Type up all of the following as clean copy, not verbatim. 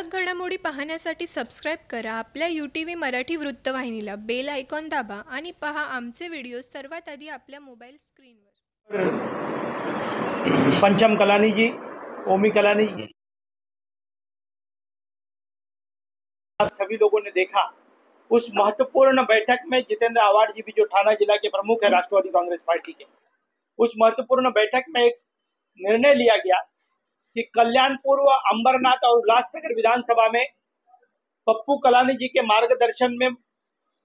ठळक घडामोडी पाहण्यासाठी सबस्क्राईब करा आपल्या UTV मराठी वृत्तवाहिनीला. बेल आयकॉन दाबा आणि पहा आमचे व्हिडिओ सर्वात आधी आपल्या मोबाईल स्क्रीनवर. पंचम कलानी जी, ओमी कलानी जी, आप सभी लोगों ने देखा उस महत्वपूर्ण बैठक में जितेंद्र आवाड जी भी जो थाना जिला के प्रमुख है राष्ट्रवादी कांग्रेस पार्टी के, उस महत्वपूर्ण बैठक में एक निर्णय लिया गया कि कल्याणपुर व अंबरनाथ और उल्लासनगर विधानसभा में पप्पू कलानी जी के मार्गदर्शन में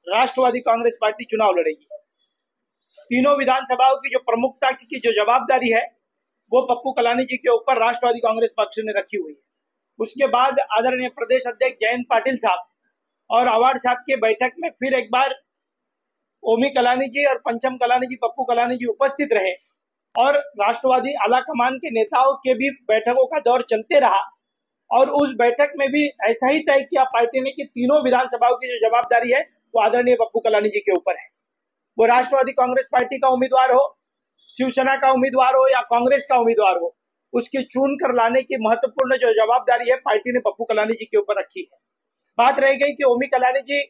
राष्ट्रवादी कांग्रेस पार्टी चुनाव लड़ेगी। तीनों विधानसभाओं की जो प्रमुखता की जो जवाबदारी है वो पप्पू कलानी जी के ऊपर राष्ट्रवादी कांग्रेस पक्ष ने रखी हुई है। उसके बाद आदरणीय प्रदेश अध्यक्ष जयंत पाटिल साहब और आवाड साहब के बैठक में फिर एक बार ओमी कलानी जी और पंचम कलानी जी, पप्पू कलानी जी उपस्थित रहे और राष्ट्रवादी आला कमान के नेताओं के भी बैठकों का दौर चलते रहा। और उस बैठक में भी ऐसा ही तय किया पार्टी ने कि तीनों विधानसभाओं की जो जवाबदारी है वो आदरणीय पप्पू कलानी जी के ऊपर है। वो राष्ट्रवादी कांग्रेस पार्टी का उम्मीदवार हो, शिवसेना का उम्मीदवार हो या कांग्रेस का उम्मीदवार हो, उसकी चुन कर लाने की महत्वपूर्ण जो जवाबदारी है पार्टी ने पप्पू कलानी जी के ऊपर रखी है। बात रह गई कि ओमी कलानी जी,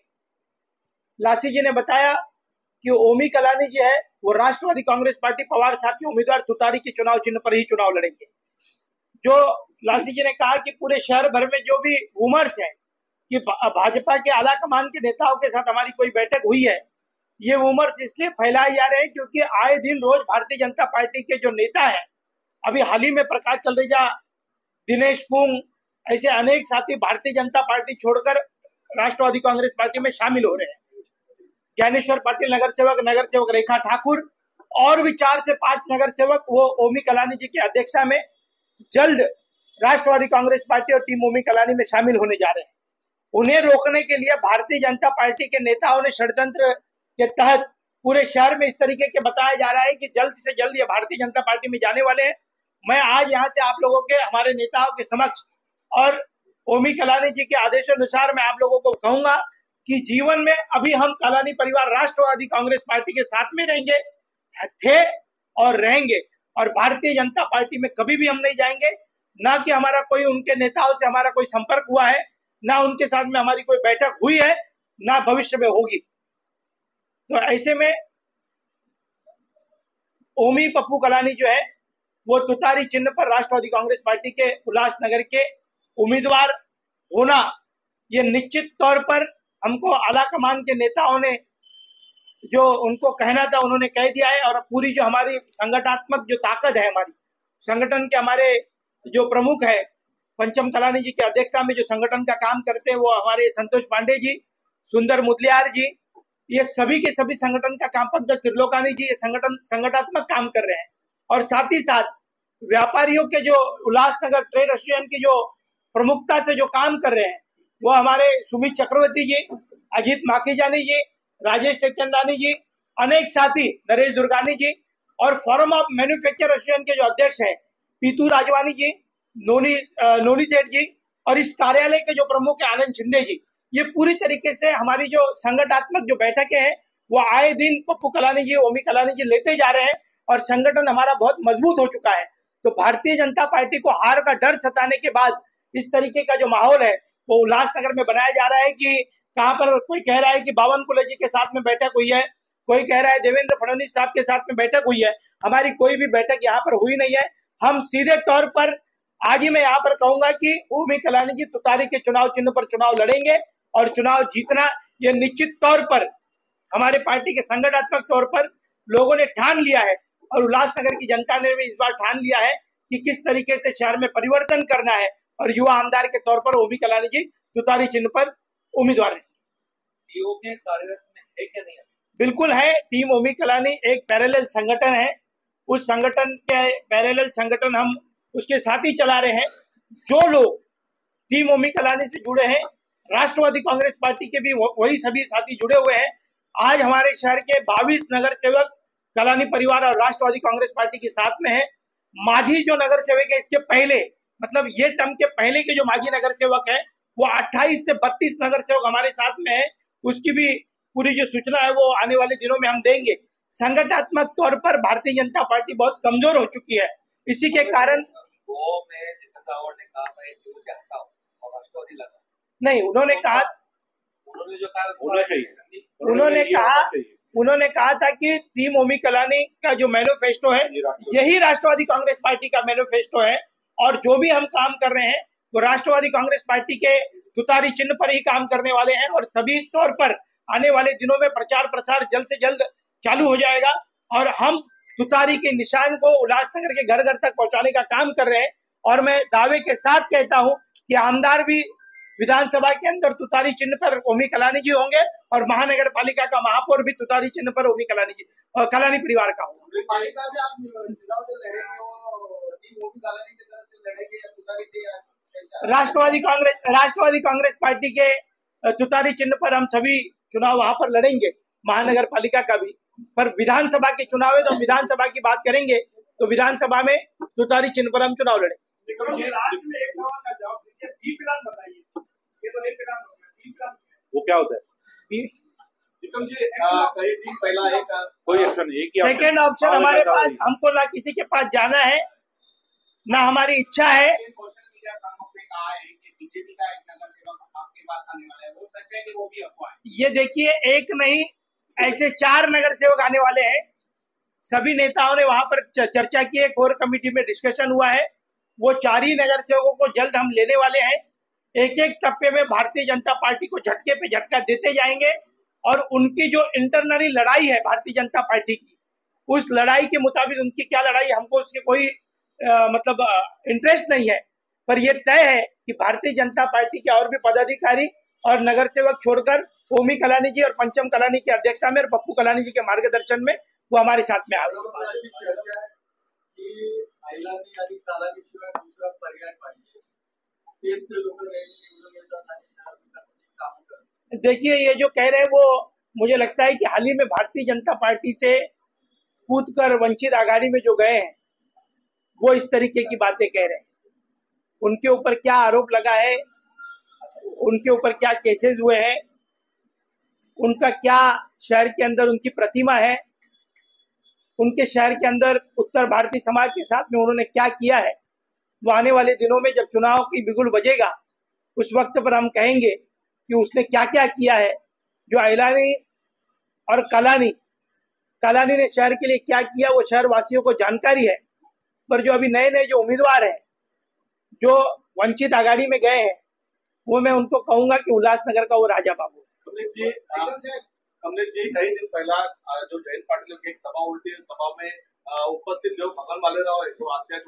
लासी जी ने बताया कि ओमी कलानी जी है वो राष्ट्रवादी कांग्रेस पार्टी पवार साहब के उम्मीदवार तुतारी के चुनाव चिन्ह पर ही चुनाव लड़ेंगे। जो लासी जी ने कहा कि पूरे शहर भर में जो भी रूमर्स है कि भाजपा के आला कमान के नेताओं के साथ हमारी कोई बैठक हुई है, ये रूमर्स इसलिए फैलाए जा रहे हैं क्योंकि आए दिन रोज भारतीय जनता पार्टी के जो नेता हैं, अभी हाल ही में प्रकाश तलरेजा, दिनेश कुंग, ऐसे अनेक साथी भारतीय जनता पार्टी छोड़कर राष्ट्रवादी कांग्रेस पार्टी में शामिल हो रहे हैं। ज्ञानेश्वर पाटिल नगर सेवक रेखा ठाकुर और भी 4 से 5 नगर सेवक वो ओमी कलानी जी की अध्यक्षता में जल्द राष्ट्रवादी कांग्रेस पार्टी और टीम ओमी कलानी में शामिल होने जा रहे हैं। उन्हें रोकने के लिए भारतीय जनता पार्टी के नेताओं ने षड्यंत्र के तहत पूरे शहर में इस तरीके के बताया जा रहा है कि जल्द से जल्द ये भारतीय जनता पार्टी में जाने वाले हैं। मैं आज यहाँ से आप लोगों के, हमारे नेताओं के समक्ष और ओमी कलानी जी के आदेशानुसार मैं आप लोगों को कहूंगा कि जीवन में अभी हम कलानी परिवार राष्ट्रवादी कांग्रेस पार्टी के साथ में रहेंगे, थे और रहेंगे, और भारतीय जनता पार्टी में कभी भी हम नहीं जाएंगे। ना कि हमारा कोई उनके नेताओं से हमारा कोई संपर्क हुआ है, ना उनके साथ में हमारी कोई बैठक हुई है, ना भविष्य में होगी। तो ऐसे में ओमी पप्पू कलानी जो है वो तुतारी चिन्ह पर राष्ट्रवादी कांग्रेस पार्टी के उल्लासनगर के उम्मीदवार होना, ये निश्चित तौर पर हमको आला कमान के नेताओं ने जो उनको कहना था उन्होंने कह दिया है। और पूरी जो हमारी संगठनात्मक जो ताकत है, हमारी संगठन के हमारे जो प्रमुख है पंचम कलानी जी की अध्यक्षता में जो संगठन का काम करते हैं वो हमारे संतोष पांडे जी, सुंदर मुदलियार जी, ये सभी के सभी संगठन का काम, पंकज त्रिलोकानी जी, ये संगठनात्मक काम कर रहे हैं। और साथ ही साथ व्यापारियों के जो उल्लासनगर ट्रेड एसोसिएशन की जो प्रमुखता से जो काम कर रहे हैं वो हमारे सुमित चक्रवर्ती जी, अजीत माखीजानी जी, राजेश टेकचंदानी जी, अनेक साथी, नरेश दुर्गानी जी, और फोरम ऑफ मैन्युफैक्चर एसोसिएशन के जो अध्यक्ष हैं पीतू राजवानी जी, नोनी सेठ जी, और इस कार्यालय के जो प्रमुख है आनंद शिंदे जी, ये पूरी तरीके से हमारी जो संगठनात्मक जो बैठकें हैं वो आए दिन पप्पू कलानी जी, ओमी कलानी जी लेते जा रहे हैं और संगठन हमारा बहुत मजबूत हो चुका है। तो भारतीय जनता पार्टी को हार का डर सताने के बाद इस तरीके का जो माहौल है वो उल्लासनगर में बनाया जा रहा है कि कहां पर कोई कह रहा है कि बावनकुले जी के साथ में बैठक हुई है, कोई कह रहा है देवेंद्र फडणवीस साहब के साथ में बैठक हुई है। हमारी कोई भी बैठक यहाँ पर हुई नहीं है। हम सीधे तौर पर आज ही मैं यहाँ पर कहूंगा कि ओमी कलानी जी तुतारी के चुनाव चिन्ह पर चुनाव लड़ेंगे और चुनाव जीतना ये निश्चित तौर पर हमारे पार्टी के संगठनात्मक तौर पर लोगों ने ठान लिया है और उल्लासनगर की जनता ने भी इस बार ठान लिया है कि किस तरीके से शहर में परिवर्तन करना है। और युवा आमदार के तौर पर ओमी कलानी जी तुतारी चिन्ह पर उम्मीदवार है। कार्यरत में है क्या नहीं? बिल्कुल है। टीम ओमी कलानी एक पैरेलल संगठन है। उस संगठन के पैरेलल संगठन हम उसके साथ ही चला रहे हैं। जो लोग टीम ओमी कलानी से जुड़े हैं, राष्ट्रवादी कांग्रेस पार्टी के भी वही सभी साथी जुड़े हुए हैं। आज हमारे शहर के 22 नगर सेवक कलानी परिवार और राष्ट्रवादी कांग्रेस पार्टी के साथ में है। माझी जो नगर सेवक है, इसके पहले मतलब ये टर्म के पहले के जो माझी नगर सेवक है वो 28 से 32 नगर सेवक हमारे साथ में है। उसकी भी पूरी जो सूचना है वो आने वाले दिनों में हम देंगे। संगठनात्मक तौर पर भारतीय जनता पार्टी बहुत कमजोर हो चुकी है। इसी के कारण वो में जितेंद्र आवाड ने कहा मैं राष्ट्रवादी नहीं, उन्होंने कहा उन्होंने जो कहा होना चाहिए। उन्होंने कहा था कि टीम ओमी कलानी का जो मैनिफेस्टो है यही राष्ट्रवादी कांग्रेस पार्टी का मैनिफेस्टो है, और जो भी हम काम कर रहे हैं वो राष्ट्रवादी कांग्रेस पार्टी के तुतारी चिन्ह पर ही काम करने वाले हैं, और सभी तौर पर आने वाले दिनों में प्रचार प्रसार जल्द से जल्द चालू हो जाएगा, और हम तुतारी के निशान को उल्लासनगर के घर घर तक पहुंचाने का काम कर रहे हैं। और मैं दावे के साथ कहता हूं कि आमदार भी विधानसभा के अंदर तुतारी चिन्ह पर ओमी कलानी जी होंगे, और महानगर पालिका का महापौर भी तुतारी चिन्ह पर ओमी कलानी जी और कलानी परिवार का होगा। पालिका में आप चुनाव जो लड़ेंगे वो टीम ओमी कलानी की तरफ से लड़ेंगे या तुतारी से? राष्ट्रवादी कांग्रेस पार्टी के तुतारी चिन्ह पर हम सभी चुनाव वहां पर लड़ेंगे, महानगर पालिका का भी। पर विधानसभा के चुनाव है तो हम विधानसभा की बात करेंगे, तो विधानसभा में तुतारी चिन्ह पर हम चुनाव लड़ेंगे। एक सवाल का जवाब दीजिए, बी प्लान बताइए। ये तो ए प्लान हो गया, बी प्लान वो क्या होता है? विक्रम जी कई दिन पहला एक कोई एक्शन नहीं, सेकेंड ऑप्शन हमारे पास, हमको ना किसी के पास जाना है ना हमारी इच्छा है। सोशल मीडिया प्रमुख ने कहा है कि बीजेपी का एक नगर सेवक आपके पास आने वाला है, वो सच है कि वो भी अफवाह है? ये देखिए, एक नहीं ऐसे 4 नगर सेवक आने वाले हैं। सभी नेताओं ने वहां पर चर्चा की है, कोर कमेटी में डिस्कशन हुआ है। वो 4 ही नगर सेवकों को जल्द हम लेने वाले हैं। एक एक टप्पे में भारतीय जनता पार्टी को झटके पे झटका देते जाएंगे, और उनकी जो इंटरनली लड़ाई है भारतीय जनता पार्टी की, उस लड़ाई के मुताबिक उनकी क्या लड़ाई, हमको उसके कोई मतलब इंटरेस्ट नहीं है। पर यह तय है कि भारतीय जनता पार्टी के और भी पदाधिकारी और नगर सेवक छोड़कर ओमी कलानी जी और पंचम कलानी की अध्यक्षता में और पप्पू कलानी जी के मार्गदर्शन में वो हमारे साथ में आ गए। देखिए, ये जो कह रहे हैं वो मुझे लगता है कि हाल ही में भारतीय जनता पार्टी से कूदकर वंचित आघाड़ी में जो गए हैं वो इस तरीके की बातें कह रहे हैं। उनके ऊपर क्या आरोप लगा है, उनके ऊपर क्या केसेस हुए हैं, उनका क्या शहर के अंदर उनकी प्रतिमा है, उनके शहर के अंदर उत्तर भारतीय समाज के साथ में उन्होंने क्या किया है, वो आने वाले दिनों में जब चुनाव की बिगुल बजेगा उस वक्त पर हम कहेंगे कि उसने क्या क्या किया है। जो अहिलानी और कलानी ने शहर के लिए क्या किया वो शहर वासियों को जानकारी है। पर जो अभी नए नए जो उम्मीदवार हैं जो वंचित आघाड़ी में गए हैं, वो मैं उनको कहूंगा कि उल्लासनगर का वो राजा बाबू है। कमलेश जी कई दिन पहला जो जयंत पाटिल की एक सभा हुई थी, सभा में उपस्थित जो भगवान मालेराव है जो अध्यक्ष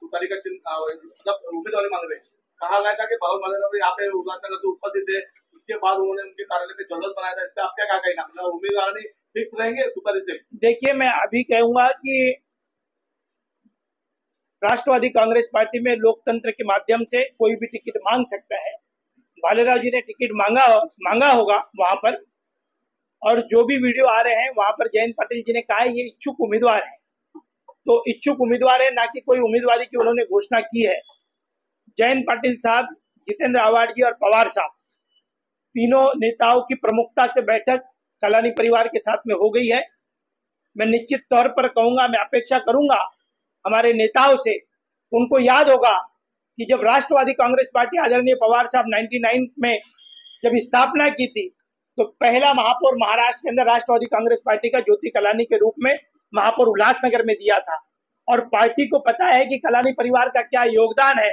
तुतारी का चिन्ह मतलब उम्मीदवारी मांग रहे, कहा गया था कि भगवान मालेराव यहाँ पे उल्लासनगर से उपस्थित है। उसके बाद उन्होंने उनके कार्यालय में जुलूस बनाया था, इस पर आप क्या कहना, उम्मीदवार नहीं फिक्स रहेंगे तुतारी से? देखिए, मैं अभी कहूंगा कि राष्ट्रवादी कांग्रेस पार्टी में लोकतंत्र के माध्यम से कोई भी टिकट मांग सकता है। भालेराव जी ने टिकट मांगा होगा वहां पर, और जो भी वीडियो आ रहे हैं वहां पर जयंत पाटिल जी ने कहा है ये इच्छुक उम्मीदवार है, तो इच्छुक उम्मीदवार है, ना कि कोई उम्मीदवारी की उन्होंने घोषणा की है। जयंत पाटिल साहब, जितेंद्र आवाड जी और पवार साहब, तीनों नेताओं की प्रमुखता से बैठक कलानी परिवार के साथ में हो गई है। मैं निश्चित तौर पर कहूंगा, मैं अपेक्षा करूंगा हमारे नेताओं से, उनको याद होगा कि जब राष्ट्रवादी कांग्रेस पार्टी आदरणीय पवार साहब 99 में जब स्थापना की थी, तो पहला महापौर महाराष्ट्र के अंदर राष्ट्रवादी कांग्रेस पार्टी का ज्योति कलानी के रूप में महापौर उल्लासनगर में दिया था। और पार्टी को पता है कि कलानी परिवार का क्या योगदान है।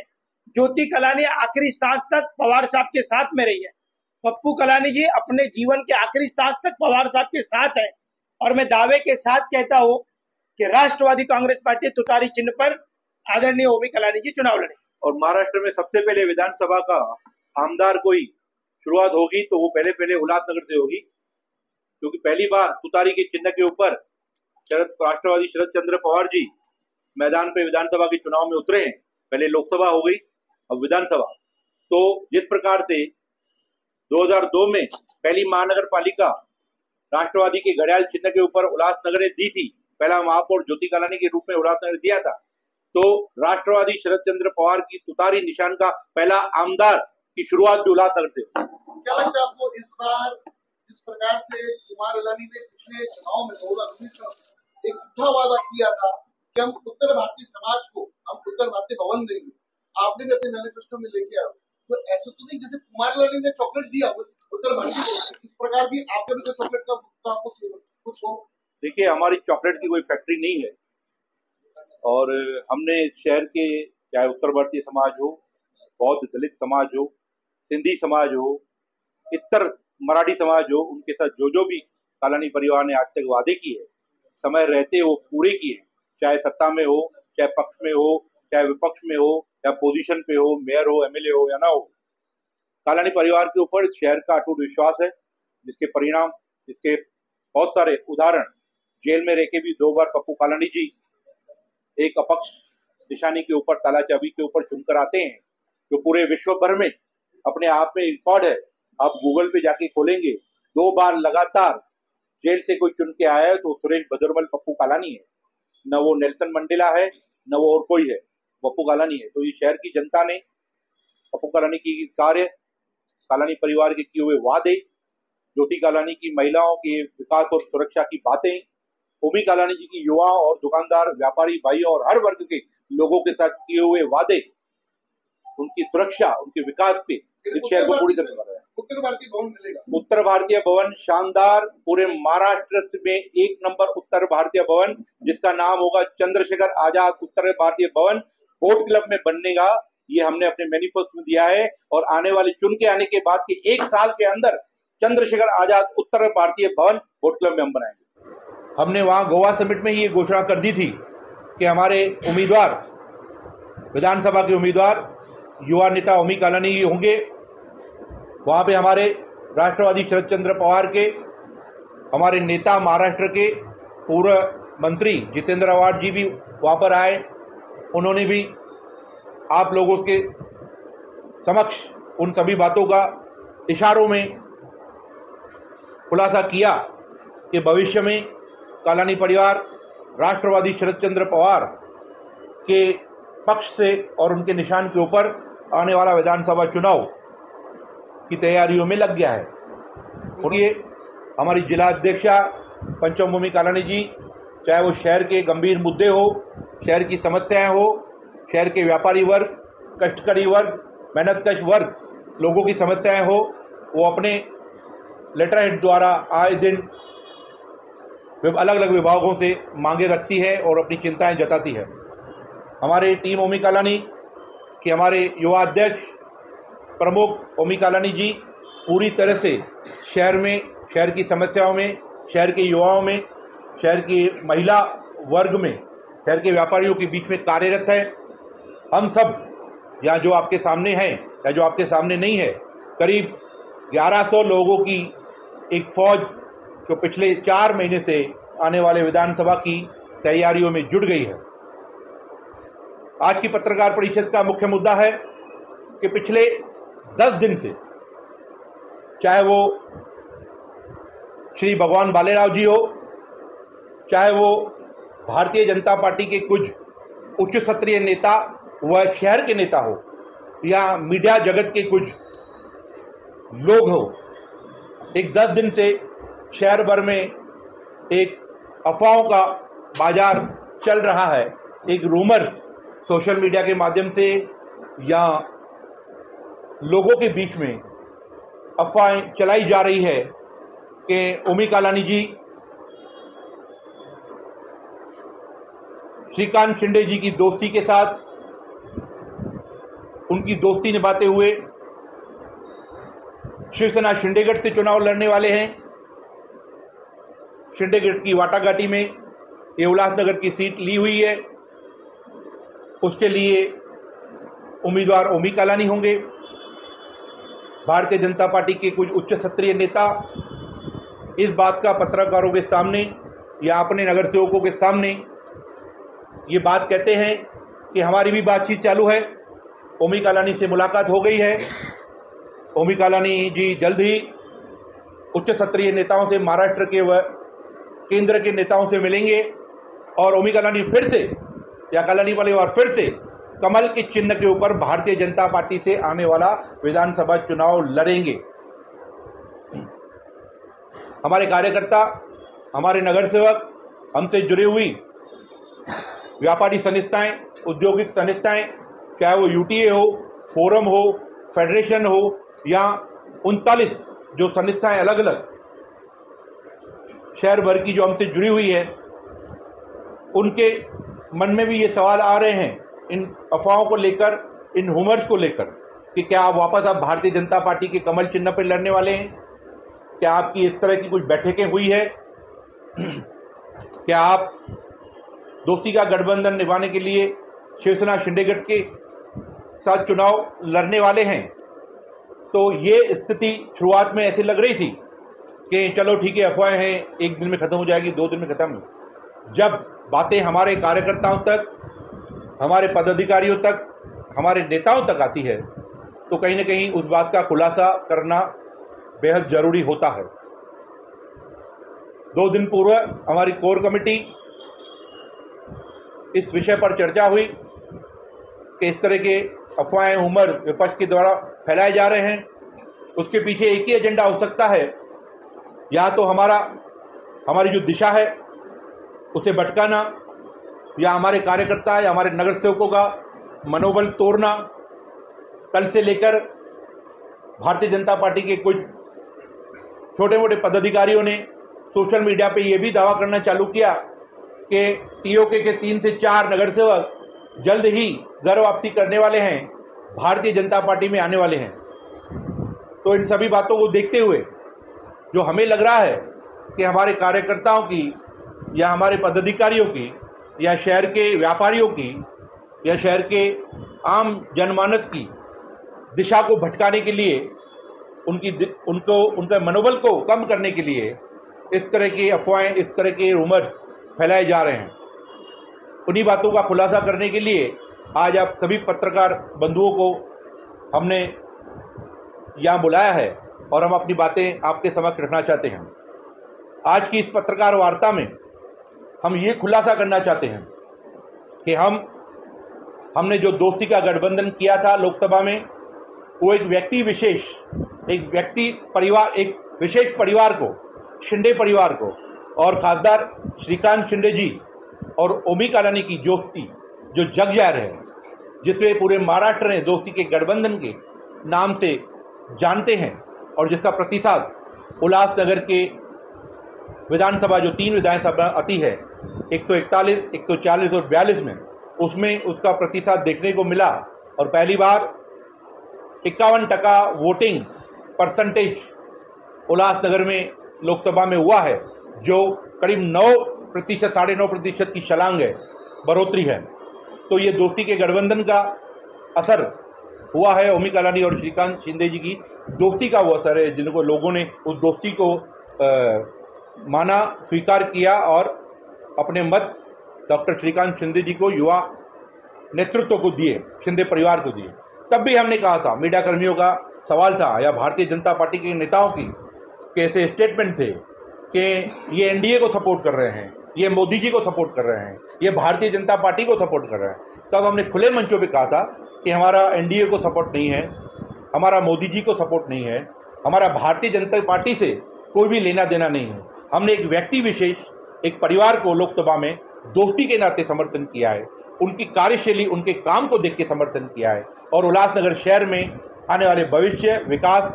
ज्योति कलानी आखिरी सांस तक पवार साहब के साथ में रही है। पप्पू कलानी जी अपने जीवन के आखिरी सांस तक पवार साहब के साथ है। और मैं दावे के साथ कहता हूं कि राष्ट्रवादी कांग्रेस पार्टी तुतारी चिन्ह पर आदरणीय ओमी कलानी जी चुनाव लड़े। और महाराष्ट्र में सबसे पहले विधानसभा का आमदार कोई शुरुआत होगी तो वो पहले उल्लासनगर से होगी, क्योंकि पहली बार तुतारी के चिन्ह के ऊपर राष्ट्रवादी शरद चंद्र पवार जी मैदान पे विधानसभा के चुनाव में उतरे हैं। पहले लोकसभा हो गई, अब विधानसभा। तो जिस प्रकार से 2002 में पहली महानगर पालिका राष्ट्रवादी के घड़ियाल चिन्ह के ऊपर उल्लासनगर ने दी थी, पहला महापौर ज्योति कलानी के रूप में उल्लासनगर ने दिया था, तो राष्ट्रवादी शरद चंद्र पवार की तुतारी निशान का पहला आमदार की शुरुआत भी उल्लासनगर से। क्या लगता है आपको इस बार जिस प्रकार से कुमार अलानी ने पिछले चुनाव में 2019 में एक झूठा वादा किया था कि हम उत्तर भारतीय समाज को हम उत्तर भारतीय भवन देंगे, आपने भी अपने मैनिफेस्टो में लेके आओ, तो ऐसे तो नहीं जैसे कुमार लाली ने चॉकलेट दिया उत्तर भारतीय को, इस प्रकार भी आपके भी चॉकलेट का कुछ हो। देखिए, हमारी चॉकलेट की कोई फैक्ट्री नहीं है और हमने शहर के चाहे उत्तर भारतीय समाज हो, बौद्ध दलित समाज हो, सिंधी समाज हो, इतर मराठी समाज हो, उनके साथ जो भी कालानी परिवार ने आज तक वादे किए समय रहते वो पूरे किए, चाहे सत्ता में हो, चाहे पक्ष में हो, चाहे विपक्ष में हो, चाहे पोजीशन पे हो, मेयर हो, एमएलए हो या ना हो। कालानी परिवार के ऊपर शहर का अटूट विश्वास है, जिसके परिणाम, जिसके बहुत सारे उदाहरण, जेल में रह के भी 2 बार पप्पू कालानी जी एक अपक्ष निशानी के ऊपर, ताला चाबी के ऊपर चुनकर आते हैं, जो पूरे विश्व भर में अपने आप में रिकॉर्ड है। आप गूगल पे जाके खोलेंगे, 2 बार लगातार जेल से कोई चुन के आया है तो सुरेश बदरमल पप्पू कालानी है, न वो नेल्सन मंडेला है, न वो और कोई है, पप्पू कालानी है। तो ये शहर की जनता ने पप्पू कालानी की कार्य, कालानी परिवार के किए हुए वादे, ज्योति कालानी की महिलाओं के विकास और सुरक्षा की बातें, ओमी कालानी जी की युवा और दुकानदार, व्यापारी भाइयों और हर वर्ग के लोगों के साथ किए हुए वादे, उनकी सुरक्षा, उनके विकास पे इस शहर को पूरी तरह कर रहा है। उत्तर भारतीय भवन मिलेगा। उत्तर भारतीय भवन शानदार, पूरे महाराष्ट्र में 1 नंबर उत्तर भारतीय भवन, जिसका नाम होगा चंद्रशेखर आजाद उत्तर भारतीय भवन, बोट क्लब में बनेगा। ये हमने अपने मैनिफेस्टो में दिया है और आने वाले चुन के आने के बाद के 1 साल के अंदर चंद्रशेखर आजाद उत्तर भारतीय भवन बोट क्लब में हम बनाएंगे। हमने वहां गोवा समिट में ये घोषणा कर दी थी कि हमारे उम्मीदवार, विधानसभा के उम्मीदवार युवा नेता ओमी कालानी जी होंगे। वहाँ पे हमारे राष्ट्रवादी शरद चंद्र पवार के, हमारे नेता महाराष्ट्र के पूर्व मंत्री जितेंद्र आवाड जी भी वहाँ पर आए। उन्होंने भी आप लोगों के समक्ष उन सभी बातों का इशारों में खुलासा किया कि भविष्य में कालानी परिवार राष्ट्रवादी शरद चंद्र पवार के पक्ष से और उनके निशान के ऊपर आने वाला विधानसभा चुनाव की तैयारियों में लग गया है। और ये हमारी जिला अध्यक्षा पंचम भूमि कालानी जी, चाहे वो शहर के गंभीर मुद्दे हो, शहर की समस्याएं हो, शहर के व्यापारी वर्ग, कष्टकरी वर्ग, मेहनतकश वर्ग लोगों की समस्याएं हो, वो अपने लेटर हेड द्वारा आए दिन अलग अलग विभागों से मांगे रखती है और अपनी चिंताएं जताती है। हमारे टीम ओमी कालानी कि हमारे युवा अध्यक्ष प्रमुख ओमी कालानी जी पूरी तरह से शहर में, शहर की समस्याओं में, शहर के युवाओं में, शहर की महिला वर्ग में, शहर के व्यापारियों के बीच में कार्यरत है। हम सब यहाँ जो आपके सामने हैं या जो आपके सामने नहीं है, करीब 1100 लोगों की एक फौज जो पिछले 4 महीने से आने वाले विधानसभा की तैयारियों में जुट गई है। आज की पत्रकार परिषद का मुख्य मुद्दा है कि पिछले 10 दिन से, चाहे वो श्री भगवान बालेराव जी हो, चाहे वो भारतीय जनता पार्टी के कुछ उच्च स्तरीय नेता व शहर के नेता हो, या मीडिया जगत के कुछ लोग हो, एक 10 दिन से शहर भर में एक अफवाहों का बाजार चल रहा है। एक रूमर सोशल मीडिया के माध्यम से या लोगों के बीच में अफवाहें चलाई जा रही है कि ओमी कालानी जी श्रीकांत शिंदे जी की दोस्ती के साथ, उनकी दोस्ती निभाते हुए शिवसेना शिंदेगढ़ से चुनाव लड़ने वाले हैं। शिंदेगढ़ की वाटाघाटी में ये उल्लासनगर की सीट ली हुई है, उसके लिए उम्मीदवार ओमी कालानी होंगे। भारतीय जनता पार्टी के कुछ उच्च स्तरीय नेता इस बात का पत्रकारों के सामने या अपने नगर सेवकों के सामने ये बात कहते हैं कि हमारी भी बातचीत चालू है, ओमी कालानी से मुलाकात हो गई है, ओमी कालानी जी जल्द ही उच्च स्तरीय नेताओं से, महाराष्ट्र के व केंद्र के नेताओं से मिलेंगे और ओमी कालानी फिर से या कालानी परिवार फिर से कमल के चिन्ह के ऊपर भारतीय जनता पार्टी से आने वाला विधानसभा चुनाव लड़ेंगे। हमारे कार्यकर्ता, हमारे नगर सेवक, हमसे जुड़ी हुई व्यापारी संस्थाएं, औद्योगिक संस्थाएं, चाहे वो यूटीए हो, फोरम हो, फेडरेशन हो या 39 जो संस्थाएं अलग अलग शहर भर की जो हमसे जुड़ी हुई है, उनके मन में भी ये सवाल आ रहे हैं इन अफवाहों को लेकर, इन रूमर्स को लेकर कि क्या आप वापस भारतीय जनता पार्टी के कमल चिन्ह पर लड़ने वाले हैं? क्या आपकी इस तरह की कुछ बैठकें हुई है? क्या आप दोस्ती का गठबंधन निभाने के लिए शिवसेना शिंदे गठ के साथ चुनाव लड़ने वाले हैं? तो ये स्थिति शुरुआत में ऐसी लग रही थी कि चलो ठीक है, अफवाहें हैं, एक दिन में ख़त्म हो जाएगी, 2 दिन में ख़त्म। जब बातें हमारे कार्यकर्ताओं तक, हमारे पदाधिकारियों तक, हमारे नेताओं तक आती है तो कहीं ना कहीं उस बात का खुलासा करना बेहद ज़रूरी होता है। 2 दिन पूर्व हमारी कोर कमेटी इस विषय पर चर्चा हुई कि इस तरह के अफवाहें उमर विपक्ष के द्वारा फैलाए जा रहे हैं, उसके पीछे एक ही एजेंडा हो सकता है, या तो हमारी जो दिशा है उसे भटकाना, या हमारे कार्यकर्ता या हमारे नगर सेवकों का मनोबल तोड़ना। कल से लेकर भारतीय जनता पार्टी के कुछ छोटे मोटे पदाधिकारियों ने सोशल मीडिया पे ये भी दावा करना चालू किया कि टीओके के 3 से 4 नगर सेवक जल्द ही घर वापसी करने वाले हैं, भारतीय जनता पार्टी में आने वाले हैं। तो इन सभी बातों को देखते हुए जो हमें लग रहा है कि हमारे कार्यकर्ताओं की या हमारे पदाधिकारियों की या शहर के व्यापारियों की या शहर के आम जनमानस की दिशा को भटकाने के लिए, उनके मनोबल को कम करने के लिए इस तरह की अफवाहें, इस तरह के रूमर फैलाए जा रहे हैं। उन्हीं बातों का खुलासा करने के लिए आज आप सभी पत्रकार बंधुओं को हमने यहाँ बुलाया है और हम अपनी बातें आपके समक्ष रखना चाहते हैं। आज की इस पत्रकार वार्ता में हम ये खुलासा करना चाहते हैं कि हमने जो दोस्ती का गठबंधन किया था लोकसभा में, वो एक विशेष परिवार को, शिंदे परिवार को, और खासदार श्रीकांत शिंदे जी और ओमी कालानी की दोस्ती जो जग जाहिर है, जिसमें पूरे महाराष्ट्र ने दोस्ती के गठबंधन के नाम से जानते हैं, और जिसका प्रतिसाद उल्लासनगर के विधानसभा जो 3 विधानसभा आती है 141, 140 और 42 में, उसमें उसका प्रतिसाद देखने को मिला। और पहली बार 51% वोटिंग परसेंटेज उल्लासनगर में लोकसभा में हुआ है, जो करीब 9%, 9.5% की छलांग है, बढ़ोतरी है। तो ये दोस्ती के गठबंधन का असर हुआ है। ओमी कालानी और श्रीकांत शिंदे जी की दोस्ती का वो असर है, जिनको लोगों ने उस दोस्ती को माना, स्वीकार किया और अपने मत डॉक्टर श्रीकांत शिंदे जी को, युवा नेतृत्व को दिए, शिंदे परिवार को दिए। तब भी हमने कहा था, मीडिया कर्मियों का सवाल था या भारतीय जनता पार्टी के नेताओं की कैसे स्टेटमेंट थे कि ये एनडीए को सपोर्ट कर रहे हैं, ये मोदी जी को सपोर्ट कर रहे हैं, ये भारतीय जनता पार्टी को सपोर्ट कर रहे हैं। तब हमने खुले मंचों पे कहा था कि हमारा एनडीए को सपोर्ट नहीं है, हमारा मोदी जी को सपोर्ट नहीं है, हमारा भारतीय जनता पार्टी से कोई भी लेना देना नहीं है। हमने एक व्यक्ति विशेष, एक परिवार को लोकसभा में दोस्ती के नाते समर्थन किया है, उनकी कार्यशैली, उनके काम को देख के समर्थन किया है, और उल्लासनगर शहर में आने वाले भविष्य विकास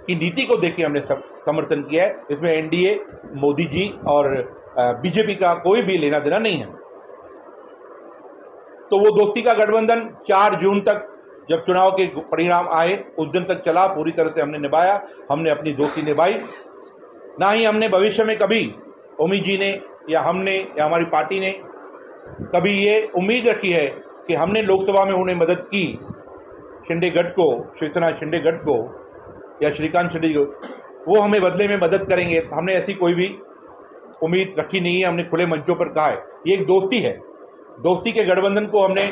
की नीति को देख के हमने समर्थन किया है। इसमें एनडीए, मोदी जी और बीजेपी का कोई भी लेना देना नहीं है। तो वो दोस्ती का गठबंधन 4 जून तक, जब चुनाव के परिणाम आए, उस दिन तक चला, पूरी तरह से हमने निभाया, हमने अपनी दोस्ती निभाई। ना ही हमने भविष्य में कभी, ओमी जी ने या हमने या हमारी पार्टी ने कभी ये उम्मीद रखी है कि हमने लोकसभा में उन्हें मदद की, शिंदे गठ को, शिवसेना शिंदे गठ को या श्रीकांत शिंदे को, वो हमें बदले में मदद करेंगे। हमने ऐसी कोई भी उम्मीद रखी नहीं है। हमने खुले मंचों पर कहा है ये एक दोस्ती है, दोस्ती के गठबंधन को हमने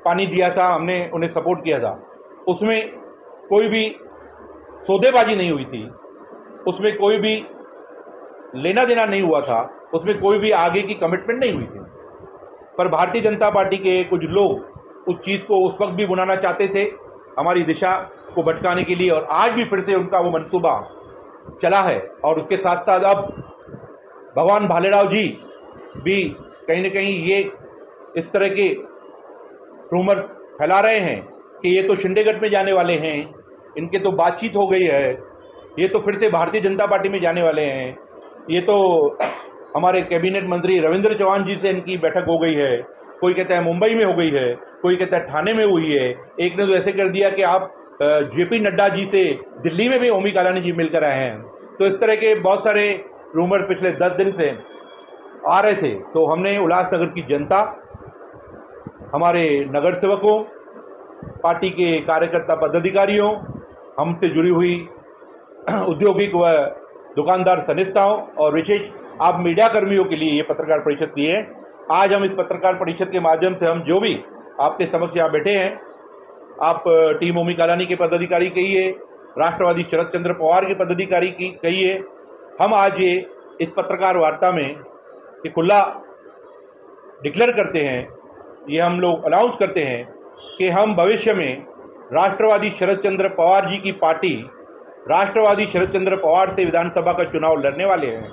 पानी दिया था, हमने उन्हें सपोर्ट किया था। उसमें कोई भी सौदेबाजी नहीं हुई थी, उसमें कोई भी लेना देना नहीं हुआ था, उसमें कोई भी आगे की कमिटमेंट नहीं हुई थी। पर भारतीय जनता पार्टी के कुछ लोग उस चीज़ को उस वक्त भी बुलाना चाहते थे, हमारी दिशा को भटकाने के लिए, और आज भी फिर से उनका वो मंसूबा चला है। और उसके साथ साथ अब भगवान भालेराव जी भी कहीं ना कहीं ये इस तरह के रूमर फैला रहे हैं कि ये तो शिंदे गठ में जाने वाले हैं, इनके तो बातचीत हो गई है, ये तो फिर से भारतीय जनता पार्टी में जाने वाले हैं। ये तो हमारे कैबिनेट मंत्री रविंद्र चौहान जी से इनकी बैठक हो गई है, कोई कहता है मुंबई में हो गई है, कोई कहता है ठाणे में हुई है। एक ने तो ऐसे कर दिया कि आप जेपी नड्डा जी से दिल्ली में भी ओमी कालानी जी मिलकर आए हैं। तो इस तरह के बहुत सारे रूमर पिछले 10 दिन से आ रहे थे। तो हमने उल्लासनगर की जनता, हमारे नगर सेवकों, पार्टी के कार्यकर्ता पदाधिकारियों, हमसे जुड़ी हुई औद्योगिक व दुकानदार संस्थाओं और विशेष आप मीडिया कर्मियों के लिए ये पत्रकार परिषद की है। आज हम इस पत्रकार परिषद के माध्यम से हम जो भी आपके समक्ष यहाँ बैठे हैं, आप टीम ओमी कालानी के पदाधिकारी कहिए, राष्ट्रवादी शरद चंद्र पवार के पदाधिकारी की कहिए, हम आज ये इस पत्रकार वार्ता में ये खुला डिक्लेयर करते हैं, ये हम लोग अनाउंस करते हैं कि हम भविष्य में राष्ट्रवादी शरद चंद्र पवार जी की पार्टी राष्ट्रवादी शरद चंद्र पवार से विधानसभा का चुनाव लड़ने वाले हैं।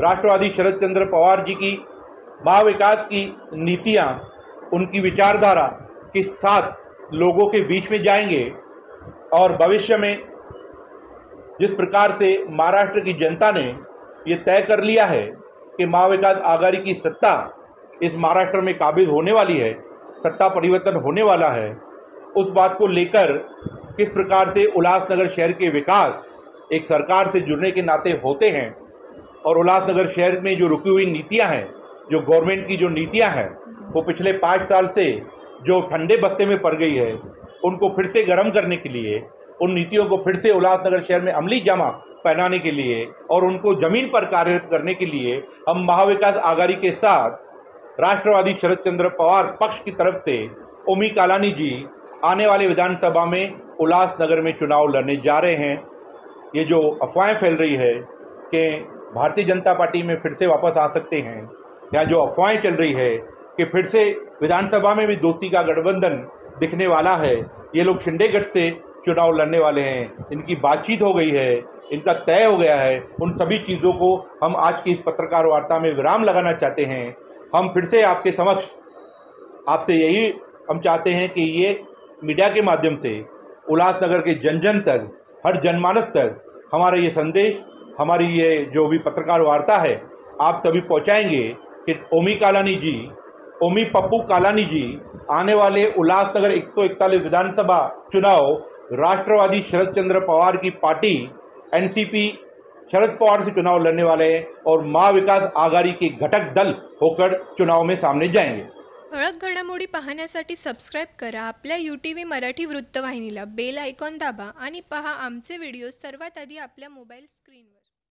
राष्ट्रवादी शरद चंद्र पवार जी की महाविकास की नीतियां, उनकी विचारधारा के साथ लोगों के बीच में जाएंगे और भविष्य में जिस प्रकार से महाराष्ट्र की जनता ने ये तय कर लिया है कि महाविकास आघाड़ी की सत्ता इस महाराष्ट्र में काबिज होने वाली है, सत्ता परिवर्तन होने वाला है, उस बात को लेकर किस प्रकार से उल्लासनगर शहर के विकास एक सरकार से जुड़ने के नाते होते हैं और उल्लासनगर शहर में जो रुकी हुई नीतियां हैं, जो गवर्नमेंट की जो नीतियां हैं, वो पिछले 5 साल से जो ठंडे बस्ते में पड़ गई है, उनको फिर से गर्म करने के लिए, उन नीतियों को फिर से उल्लासनगर शहर में अमली जामा पहनाने के लिए और उनको जमीन पर कार्यरत करने के लिए हम महाविकास आघाड़ी के साथ राष्ट्रवादी शरद चंद्र पवार पक्ष की तरफ से ओमी कालानी जी आने वाले विधानसभा में उल्लासनगर में चुनाव लड़ने जा रहे हैं। ये जो अफवाहें फैल रही है कि भारतीय जनता पार्टी में फिर से वापस आ सकते हैं, या जो अफवाहें चल रही है कि फिर से विधानसभा में भी दोस्ती का गठबंधन दिखने वाला है, ये लोग शिंदे गठ से चुनाव लड़ने वाले हैं, इनकी बातचीत हो गई है, इनका तय हो गया है, उन सभी चीज़ों को हम आज की इस पत्रकार वार्ता में विराम लगाना चाहते हैं। हम फिर से आपके समक्ष आपसे यही हम चाहते हैं कि ये मीडिया के माध्यम से उल्लासनगर के जन जन तक, हर जनमानस तक हमारा ये संदेश, हमारी ये जो भी पत्रकार वार्ता है, आप सभी पहुंचाएंगे कि ओमी कालानी जी, ओमी पप्पू कालानी जी आने वाले उल्लासनगर 141 विधानसभा चुनाव राष्ट्रवादी शरद चंद्र पवार की पार्टी एनसीपी शरद पवार से चुनाव लड़ने वाले हैं और महाविकास आघाड़ी के घटक दल होकर चुनाव में सामने जाएंगे। ठळक घडामोडी पाहण्यासाठी सबस्क्राईब करा आपल्या UTV मराठी वृत्तवाहिनीला, बेल आयकॉन दाबा आणि पहा आमचे व्हिडिओ सर्वात आधी आपल्या मोबाईल स्क्रीनवर।